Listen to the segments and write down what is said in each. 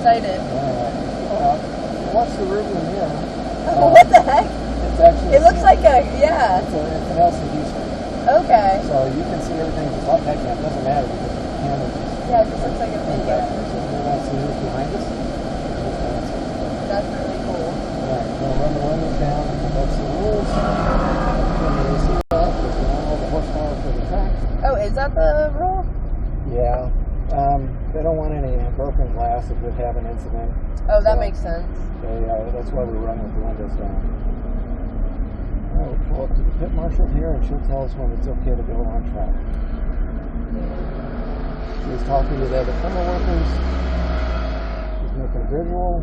excited. Watch the rearview mirror. What the heck? It's actually. It looks like a, yeah. It's an LCD screen. Okay. So you can see everything just like that. It doesn't matter because the camera is. Yeah, it just looks like a video. So if we want to see who's behind us, that's really cool. Alright, we're going to run the windows down. That's the rules. Turn the AC off. There's all the horsepower for the track. Oh, is that the rule? Yeah. They don't want any broken glass if we have an incident. Oh, that makes sense. That's why we run with the windows down. We'll pull up to the pit marshal here and she'll tell us when it's okay to go on track. She's talking to the other tunnel workers. She's making a visual.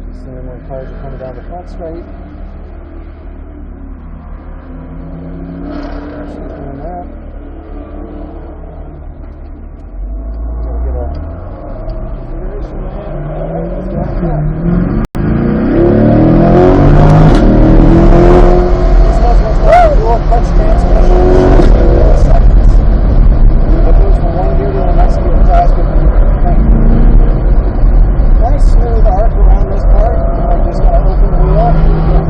She's seeing when cars are coming down the front straight. She's doing that. Gonna get a configuration man. Alright, let's go on track. This was what's called a dual clutch transmission. Seconds. That goes from one gear to the next gear faster than you think. Nice smooth arc around this part. I'm just going to open the wheel.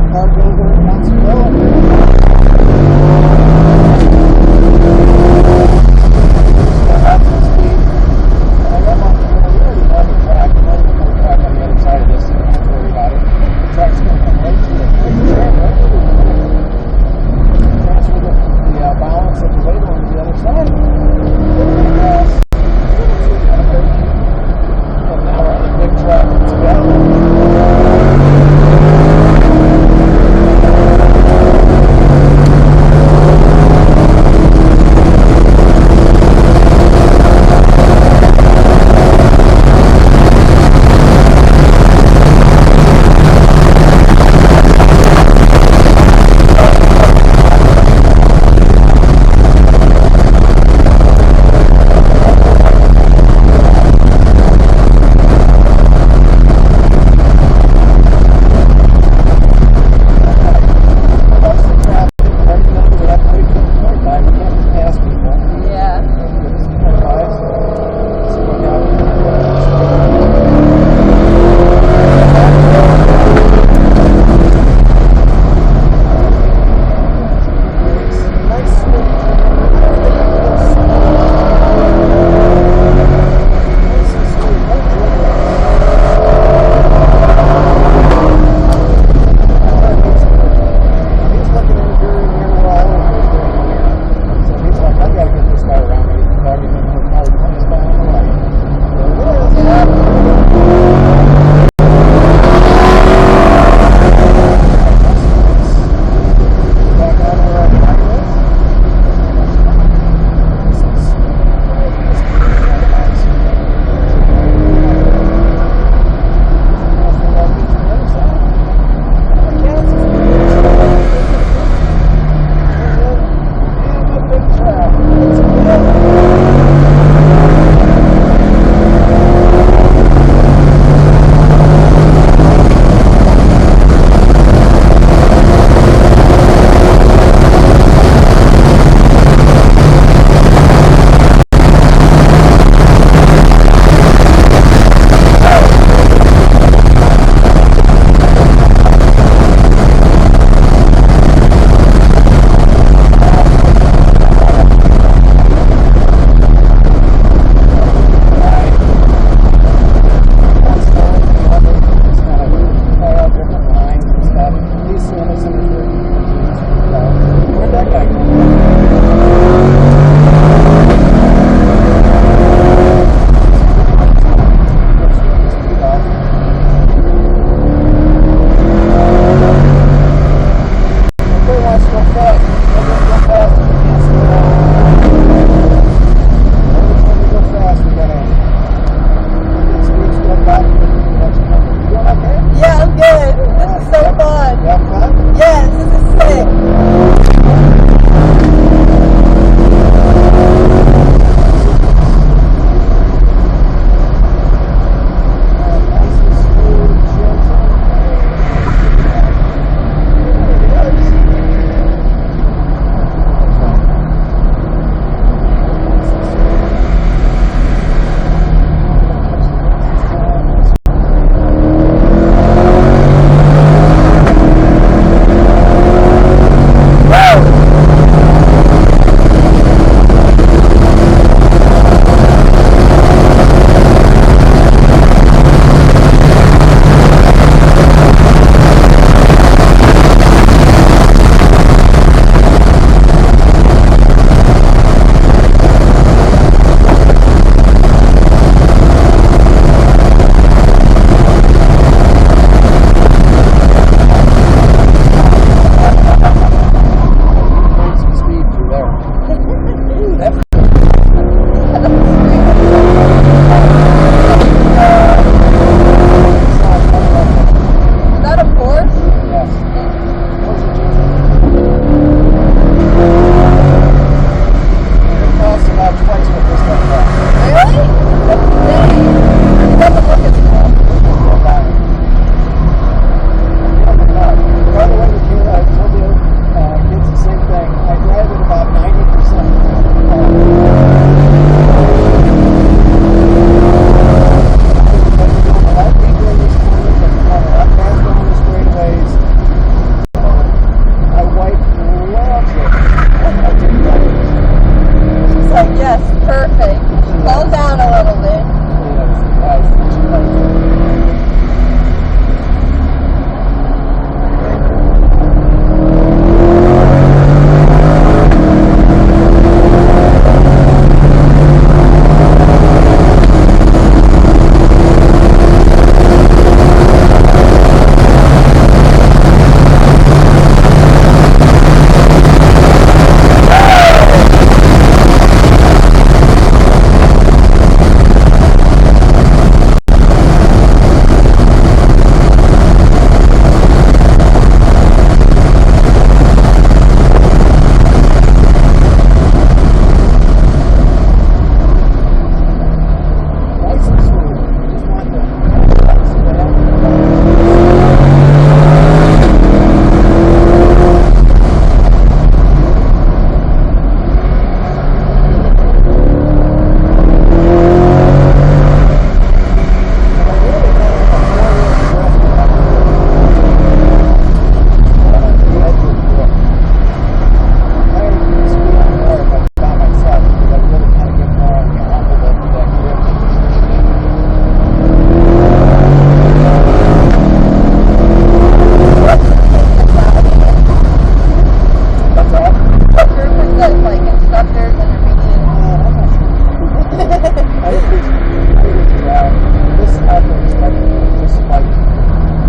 This happens like just like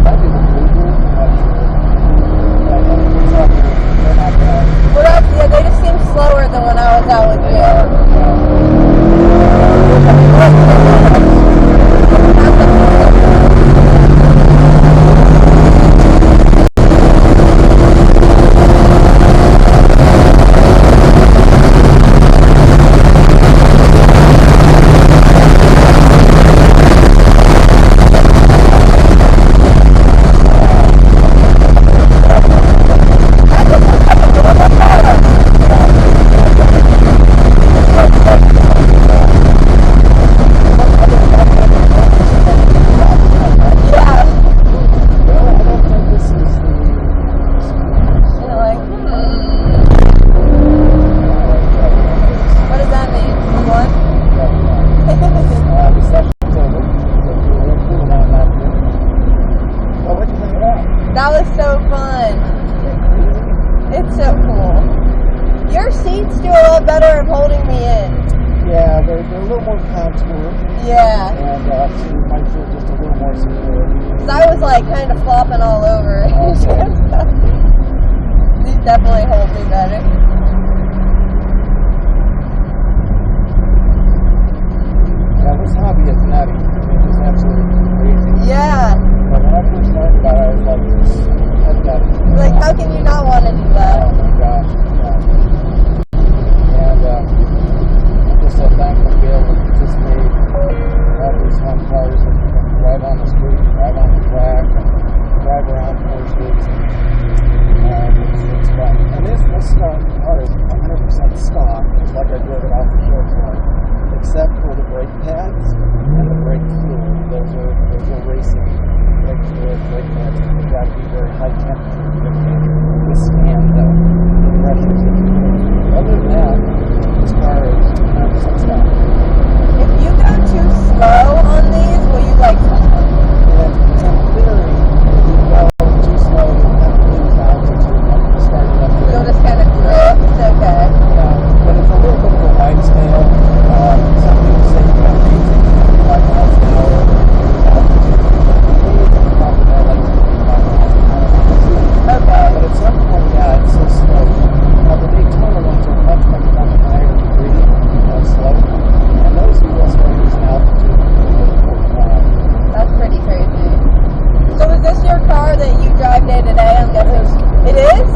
maybe the Google, I'm not sure. It's up there. They're not bad. Well, yeah, they just seem slower than when I was out with you. That was so fun. It's so cool. Your seats do a lot better at holding me in. Yeah, they're a little more contoured. Yeah. And so you might feel just a little more secure. Because I was like kind of flopping all over. These definitely hold me better. Yeah, this hobby is nutty. It's absolutely crazy. Yeah. But when I first learned about it, I was like, I've got to do that. Like, how can you not want to do that? Oh my gosh. Yeah. And I'm just so thankful to be able to participate in all these fun cars that you can drive on the street, drive on the track, and drive around courses. It's fun. And this car is 100% stock, just like I drove it off the show floor, except for the brake pads and the brake fluid. Those are racing brake fluid, brake pads. They've got to be very high temperature to withstand the pressures. Other than that, this car is 100% stock. If you go too slow on these, will you like... It's in theory, if you go too slow, you'll have to lose altitude when you start it up there. You'll just kind of drift? Okay. Yeah, but it's a little bit of a wide scale. Some people say you got to be 65 miles an hour altitude. Probably more like 65 miles an hour. Okay. But at some point, yeah, it's so slow. Now, the Daytona ones are much higher degree slow. And those you will start losing altitude over 45. That's pretty crazy. So is this your car that you drive day to day? I'm guessing. It is?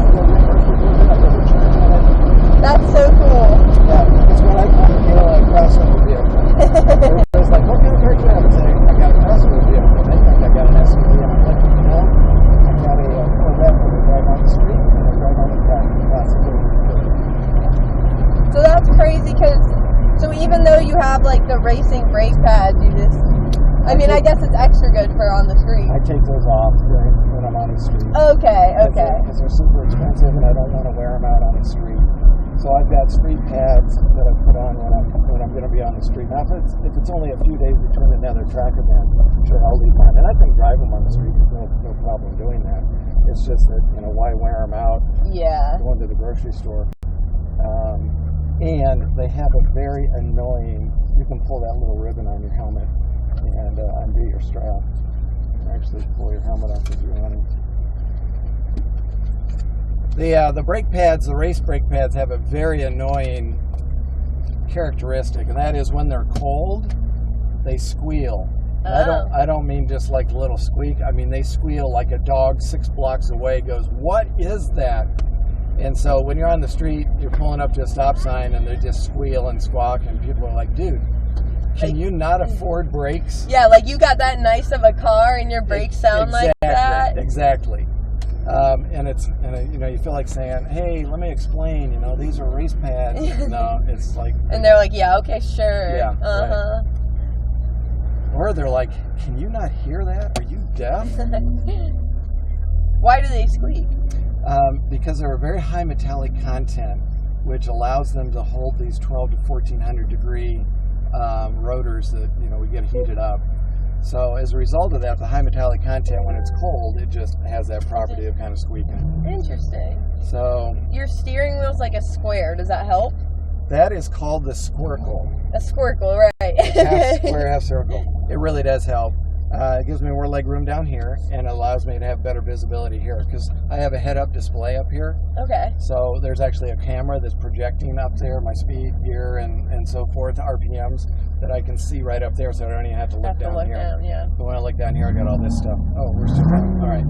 That's so cool. Yeah, it's when I come to get a crossover vehicle. Everybody's like, what kind of car do you have? I say, I got a crossover vehicle. They think I got an SUV. And I'm like, no, I got a Corvette that I drive on the street and I drive on the track. So that's crazy because, so even though you have like the racing brake pads, you just, I mean, I guess it's extra good for on the street. I take those off when I'm on the street. Okay. Because they're super expensive and I don't want to wear them out on the street. So I've got street pads that I put on when I'm going to be on the street. Now, if it's only a few days between another track event, sure, I'll leave mine. And I can drive them on the street. There's no problem doing that. It's just that, why wear them out? Yeah. Going to the grocery store. And they have a very annoying, you can pull that little ribbon on your helmet and undo your strap. Actually pull your helmet up if you want to. The brake pads, the race brake pads, have a very annoying characteristic, and that is when they're cold, they squeal. Oh. I don't mean just like a little squeak. I mean they squeal like a dog 6 blocks away goes, what is that? And so when you're on the street, you're pulling up to a stop sign, and they just squeal and squawk, and people are like, dude, can you not afford brakes? Yeah, like you got that nice of a car, and your brakes sound like that. Exactly. You feel like saying, hey, let me explain, these are race pads. No, it's like... And they're like, yeah, okay, sure. Yeah, uh-huh. Right. Or they're like, can you not hear that? Are you deaf? Why do they squeak? Because they're a very high metallic content, which allows them to hold these 12 to 1400 degree rotors that, we get heated up. So as a result of that, the high metallic content, when it's cold, it just has that property of kind of squeaking. Interesting. So your steering wheel's like a square. Does that help? That is called the squircle. A squircle, right. Half square, half circle. It really does help. It gives me more leg room down here and allows me to have better visibility here because I have a head-up display up here. Okay. So there's actually a camera that's projecting up there my speed, gear, and so forth, RPMs, that I can see right up there, so I don't even have to look down here. Yeah. But when I look down here, I got all this stuff. Oh, where's the time? All right.